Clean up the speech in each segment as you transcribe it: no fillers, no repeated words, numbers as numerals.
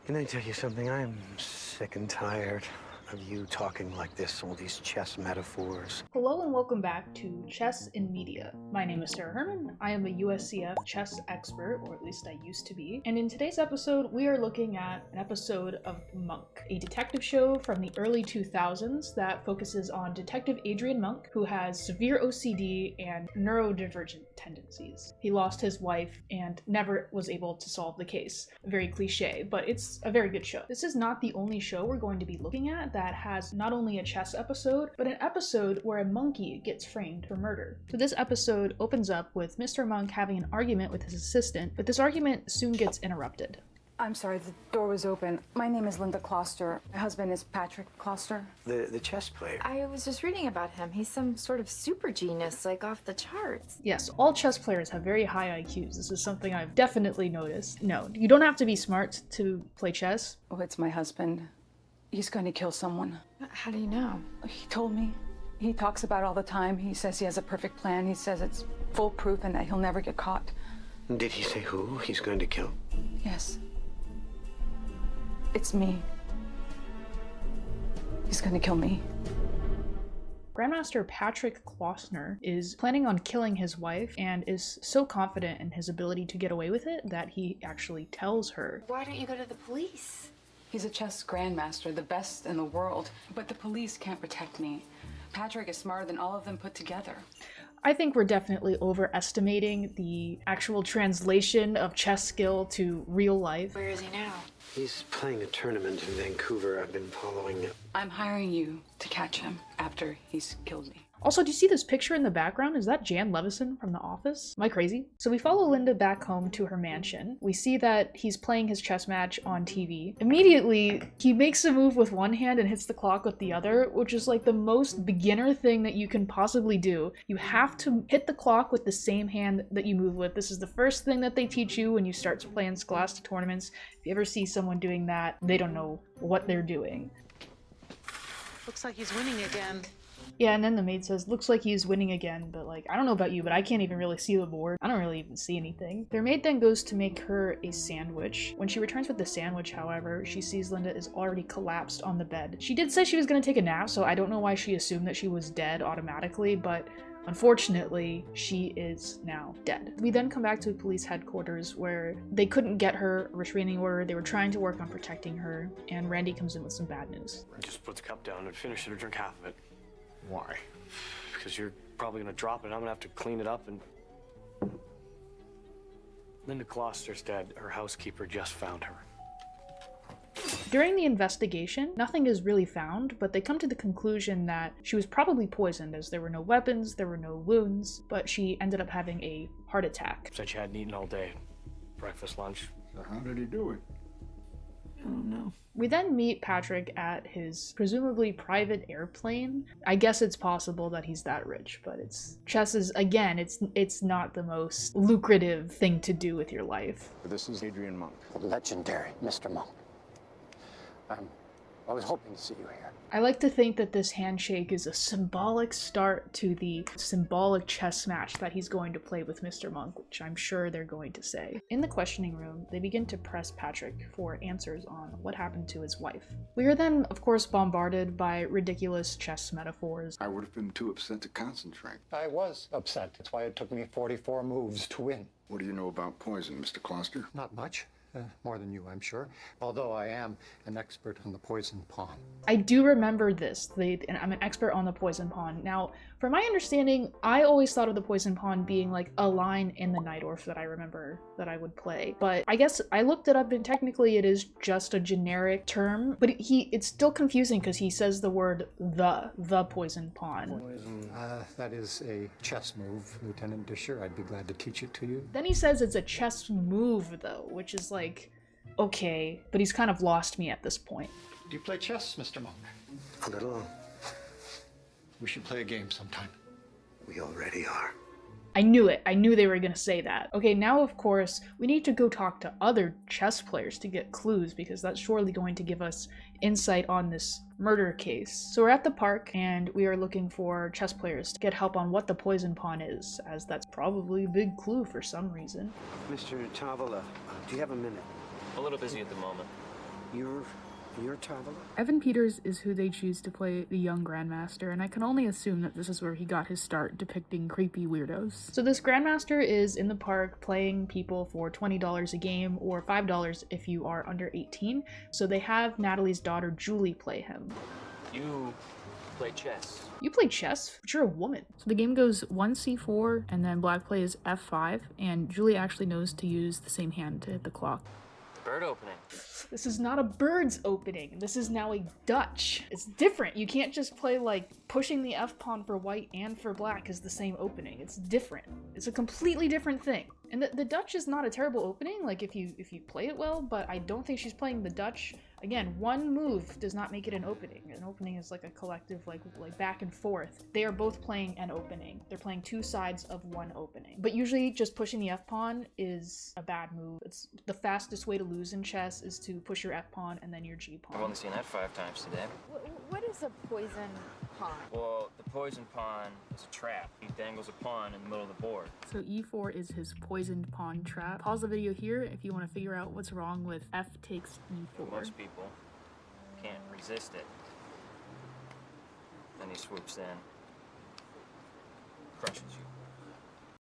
Can I tell you something? I am sick and tired of you talking like this, all these chess metaphors. Hello and welcome back to Chess in Media. My name is Sarah Herman. I am a USCF chess expert, or at least I used to be. And in today's episode, we are looking at an episode of Monk, a detective show from the early 2000s that focuses on Detective Adrian Monk, who has severe OCD and neurodivergent tendencies. He lost his wife and never was able to solve the case. Very cliche, but it's a very good show. This is not the only show we're going to be looking at that has not only a chess episode, but an episode where a monkey gets framed for murder. So this episode opens up with Mr. Monk having an argument with his assistant, but this argument soon gets interrupted. I'm sorry, the door was open. My name is Linda Closter. My husband is Patrick Closter. The chess player. I was just reading about him. He's some sort of super genius, like off the charts. Yes, all chess players have very high IQs. This is something I've definitely noticed. No, you don't have to be smart to play chess. Oh, it's my husband. He's going to kill someone. How do you know? He told me. He talks about it all the time. He says he has a perfect plan. He says it's foolproof and that he'll never get caught. Did he say who he's going to kill? Yes. It's me. He's going to kill me. Grandmaster Patrick Klossner is planning on killing his wife and is so confident in his ability to get away with it that he actually tells her. Why don't you go to the police? He's a chess grandmaster, the best in the world. But the police can't protect me. Patrick is smarter than all of them put together. I think we're definitely overestimating the actual translation of chess skill to real life. Where is he now? He's playing a tournament in Vancouver. I've been following it. I'm hiring you to catch him after he's killed me. Also, do you see this picture in the background? Is that Jan Levison from The Office? Am I crazy? So we follow Linda back home to her mansion. We see that he's playing his chess match on TV. Immediately, he makes a move with one hand and hits the clock with the other, which is like the most beginner thing that you can possibly do. You have to hit the clock with the same hand that you move with. This is the first thing that they teach you when you start playing Scholastic tournaments. If you ever see someone doing that, they don't know what they're doing. Looks like he's winning again. Yeah, and then the maid says, looks like he's winning again, but like, I don't know about you, but I can't even really see the board. I don't really even see anything. Their maid then goes to make her a sandwich. When she returns with the sandwich, however, she sees Linda is already collapsed on the bed. She did say she was going to take a nap, so I don't know why she assumed that she was dead automatically, but unfortunately, she is now dead. We then come back to police headquarters where they couldn't get her a restraining order. They were trying to work on protecting her, and Randy comes in with some bad news. Just put the cup down and finish it or drink half of it. Why? Because you're probably gonna drop it and I'm gonna have to clean it up and... Linda Closter's dead. Her housekeeper just found her. During the investigation, nothing is really found, but they come to the conclusion that she was probably poisoned as there were no weapons, there were no wounds, but she ended up having a heart attack. Said she hadn't eaten all day. Breakfast, lunch. So how did he do it? I don't know. We then meet Patrick at his presumably private airplane. I guess it's possible that he's that rich, but chess is, again, it's not the most lucrative thing to do with your life. This is Adrian Monk. The legendary Mr. Monk. I was hoping to see you here. I like to think that this handshake is a symbolic start to the symbolic chess match that he's going to play with Mr. Monk, which I'm sure they're going to say. In the questioning room, they begin to press Patrick for answers on what happened to his wife. We are then, of course, bombarded by ridiculous chess metaphors. I would have been too upset to concentrate. I was upset. That's why it took me 44 moves to win. What do you know about poison, Mr. Closter? Not much. More than you, I'm sure. Although I am an expert on the poison pawn. I do remember this. And I'm an expert on the poison pawn. Now, from my understanding, I always thought of the poison pawn being like a line in the Nightorf that I remember that I would play. But I guess I looked it up and technically it is just a generic term. But it's still confusing because he says the word the poison pawn. That is a chess move, Lieutenant Disher. I'd be glad to teach it to you. Then he says it's a chess move though, which is like, okay, but he's kind of lost me at this point. Do you play chess, Mr. Monk? A little. We should play a game sometime. We already are. I knew it. I knew they were going to say that. Okay, now of course, we need to go talk to other chess players to get clues because that's surely going to give us insight on this murder case. So we're at the park and we are looking for chess players to get help on what the poison pawn is, as that's probably a big clue for some reason. Mr. Tavala, do you have a minute? A little busy at the moment. You're a traveler? Evan Peters is who they choose to play the young Grandmaster, and I can only assume that this is where he got his start depicting creepy weirdos. So this Grandmaster is in the park playing people for $20 a game, or $5 if you are under 18. So they have Natalie's daughter Julie play him. You play chess. You play chess, but you're a woman. So the game goes 1c4, and then black plays f5, and Julie actually knows to use the same hand to hit the clock. Bird opening. This is not a bird's opening. This is now a Dutch. It's different. You can't just play like pushing the F pawn for white and for black is the same opening. It's different. It's a completely different thing. And the Dutch is not a terrible opening, like if you play it well, but I don't think she's playing the Dutch. Again, one move does not make it an opening. An opening is like a collective, like back and forth. They are both playing an opening. They're playing two sides of one opening. But usually just pushing the F pawn is a bad move. It's the fastest way to lose in chess is to push your F pawn and then your G pawn. I've only seen that 5 times today. What is a poison pawn? Well, the poison pawn is a trap. He dangles a pawn in the middle of the board. So E4 is his poisoned pawn trap. Pause the video here if you want to figure out what's wrong with F takes E4. Most people can't resist it. Then he swoops in, crushes you.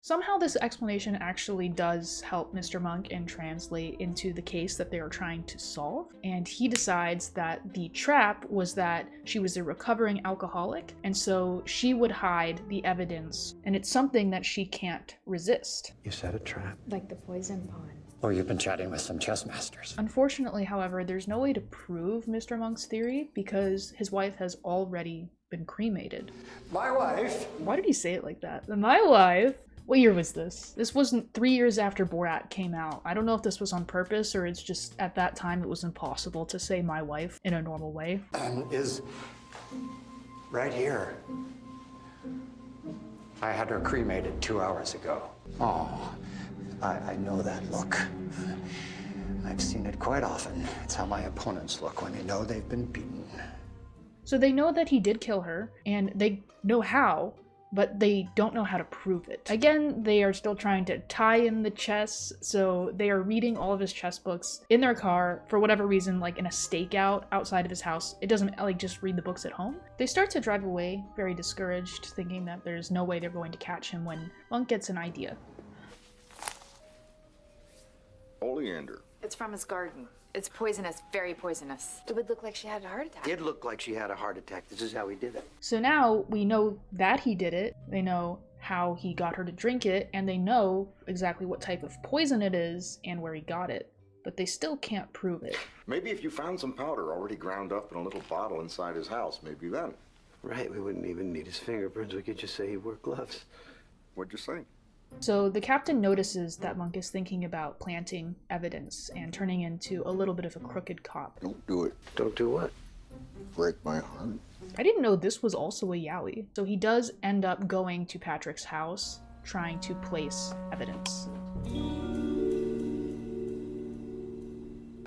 Somehow this explanation actually does help Mr. Monk and translate into the case that they are trying to solve. And he decides that the trap was that she was a recovering alcoholic, and so she would hide the evidence, and it's something that she can't resist. You set a trap. Like the poison pawn. Or you've been chatting with some chess masters. Unfortunately, however, there's no way to prove Mr. Monk's theory because his wife has already been cremated. My wife? Why did he say it like that? My wife? What year was this? This wasn't 3 years after Borat came out. I don't know if this was on purpose or it's just at that time it was impossible to say my wife in a normal way. Is right here. I had her cremated 2 hours ago. Oh, I know that look. I've seen it quite often. It's how my opponents look when they know they've been beaten. So they know that he did kill her, and they know how, but they don't know how to prove it. Again, they are still trying to tie in the chess, so they are reading all of his chess books in their car, for whatever reason, like in a stakeout outside of his house. It doesn't like just read the books at home. They start to drive away, very discouraged, thinking that there's no way they're going to catch him when Monk gets an idea. Oleander. It's from his garden. It's poisonous, very poisonous. It would look like she had a heart attack. Did look like she had a heart attack. This is how he did it. So now we know that he did it, they know how he got her to drink it, and they know exactly what type of poison it is and where he got it. But they still can't prove it. Maybe if you found some powder already ground up in a little bottle inside his house, maybe then. Right, we wouldn't even need his fingerprints. We could just say he wore gloves. What'd you say? So the captain notices that Monk is thinking about planting evidence and turning into a little bit of a crooked cop. Don't do it. Don't do what? Break my heart. I didn't know this was also a yaoi. So he does end up going to Patrick's house, trying to place evidence.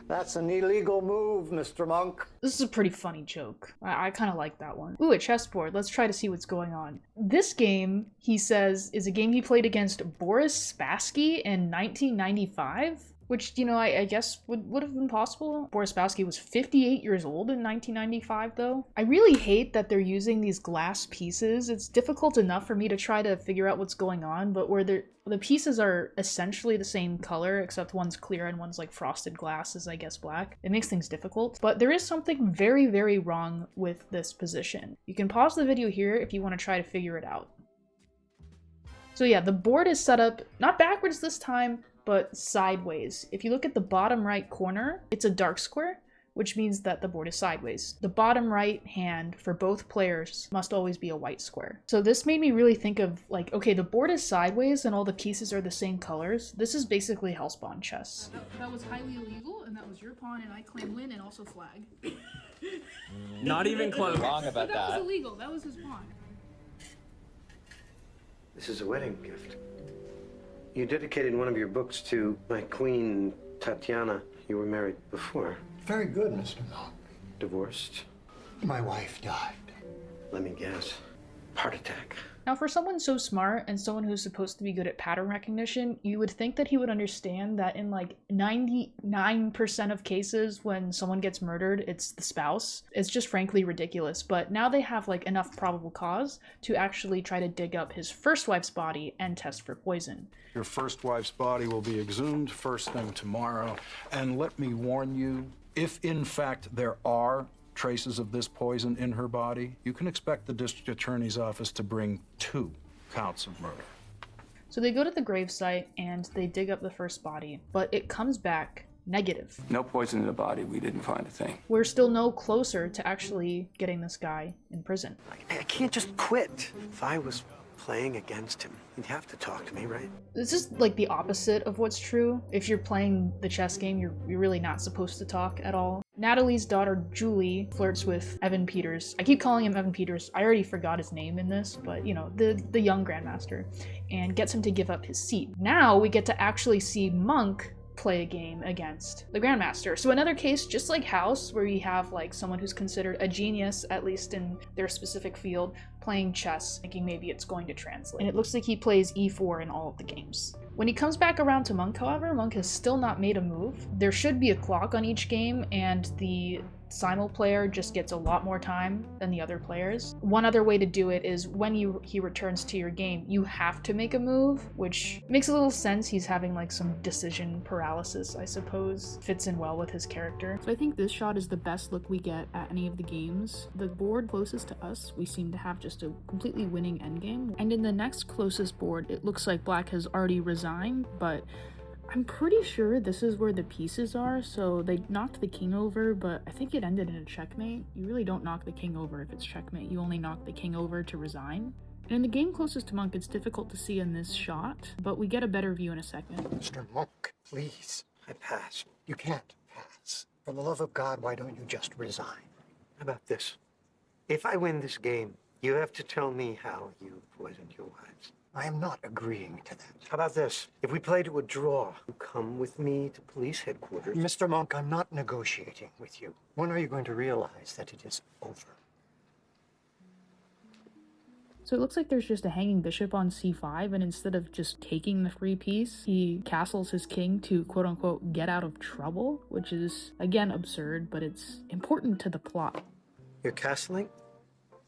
That's an illegal move, Mr. Monk. This is a pretty funny joke. I kind of like that one. Ooh, a chessboard. Let's try to see what's going on. This game, he says, is a game he played against Boris Spassky in 1995. Which, you know, I guess would have been possible. Boris Spassky was 58 years old in 1995, though. I really hate that they're using these glass pieces. It's difficult enough for me to try to figure out what's going on, but where the pieces are essentially the same color, except one's clear and one's like frosted glass is, I guess, black. It makes things difficult, but there is something very, very wrong with this position. You can pause the video here if you want to try to figure it out. So yeah, the board is set up, not backwards this time, but sideways. If you look at the bottom right corner, it's a dark square, which means that the board is sideways. The bottom right hand for both players must always be a white square. So this made me really think of like, okay, the board is sideways and all the pieces are the same colors. This is basically Hellspawn chess. That was highly illegal, and that was your pawn, and I claim win and also flag. Not even close. Wrong about That was illegal, that was his pawn. This is a wedding gift. You dedicated one of your books to my queen, Tatiana. You were married before. Very good, Mr. Monk. Divorced? My wife died. Let me guess. heart attack. Now, for someone so smart and someone who's supposed to be good at pattern recognition, you would think that he would understand that in like 99% of cases when someone gets murdered, it's the spouse. It's just frankly ridiculous. But now they have like enough probable cause to actually try to dig up his first wife's body and test for poison. Your first wife's body will be exhumed first thing tomorrow. And let me warn you, if in fact there are traces of this poison in her body, you can expect the district attorney's office to bring 2 counts of murder. So they go to the gravesite and they dig up the first body, but it comes back negative. No poison in the body. We didn't find a thing. We're still no closer to actually getting this guy in prison. I can't just quit. If I was playing against him, he'd have to talk to me, right? This is like the opposite of what's true. If you're playing the chess game, you're really not supposed to talk at all. Natalie's daughter, Julie, flirts with Evan Peters. I keep calling him Evan Peters. I already forgot his name in this, but you know, the young grandmaster, and gets him to give up his seat. Now we get to actually see Monk play a game against the grandmaster. So another case just like House, where you have like someone who's considered a genius, at least in their specific field, playing chess, thinking maybe it's going to translate. And it looks like he plays e4 in all of the games. When he comes back around to Monk, however, Monk has still not made a move. There should be a clock on each game, and the simul player just gets a lot more time than the other players. One other way to do it is when he returns to your game, you have to make a move, which makes a little sense. He's having like some decision paralysis, I suppose. Fits in well with his character. So I think this shot is the best look we get at any of the games. The board closest to us, we seem to have just a completely winning endgame. And in the next closest board, it looks like Black has already resigned, but I'm pretty sure this is where the pieces are. So they knocked the king over, but I think it ended in a checkmate. You really don't knock the king over if it's checkmate. You only knock the king over to resign. And in the game closest to Monk, it's difficult to see in this shot, but we get a better view in a second. Mr. Monk, please. I pass. You can't pass. For the love of God, why don't you just resign? How about this? If I win this game, you have to tell me how you poisoned your wives. I am not agreeing to that. How about this? If we play to a draw, you come with me to police headquarters. Mr. Monk, I'm not negotiating with you. When are you going to realize that it is over? So it looks like there's just a hanging bishop on c5, and instead of just taking the free piece, he castles his king to quote-unquote get out of trouble, which is, again, absurd, but it's important to the plot. You're castling?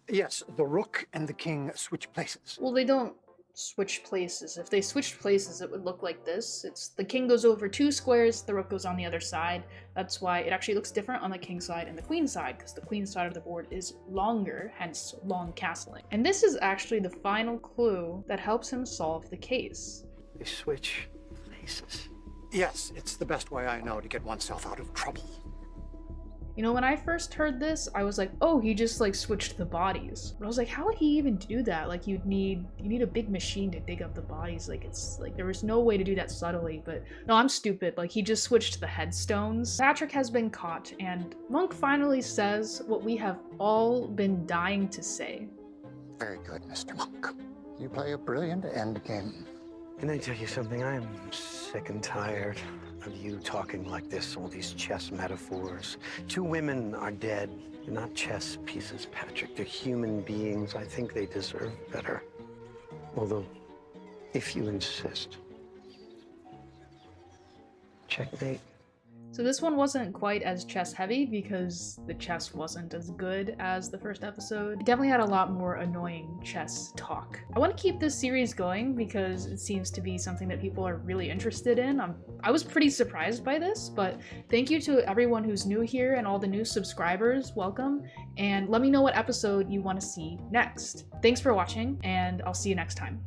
Yes, the rook and the king switch places. Well, they don't switch places. If they switched places, it would look like this. It's the king goes over 2 squares, the rook goes on the other side. That's why it actually looks different on the king side and the queen side, because the queen side of the board is longer, hence long castling. And this is actually the final clue that helps him solve the case. They switch places. Yes, it's the best way I know to get oneself out of trouble. You know, when I first heard this, I was like, oh, he just like switched the bodies. But I was like, how would he even do that? Like you need a big machine to dig up the bodies. Like it's like there was no way to do that subtly, but no, I'm stupid. Like he just switched the headstones. Patrick has been caught, and Monk finally says what we have all been dying to say. Very good, Mr. Monk. You play a brilliant endgame. Can I tell you something? I am sick and tired of you talking like this, all these chess metaphors. 2 women are dead. They're not chess pieces, Patrick. They're human beings. I think they deserve better. Although, if you insist. Checkmate. So this one wasn't quite as chess heavy because the chess wasn't as good as the first episode. It definitely had a lot more annoying chess talk. I want to keep this series going because it seems to be something that people are really interested in. I was pretty surprised by this, but thank you to everyone who's new here and all the new subscribers. Welcome, and let me know what episode you want to see next. Thanks for watching, and I'll see you next time.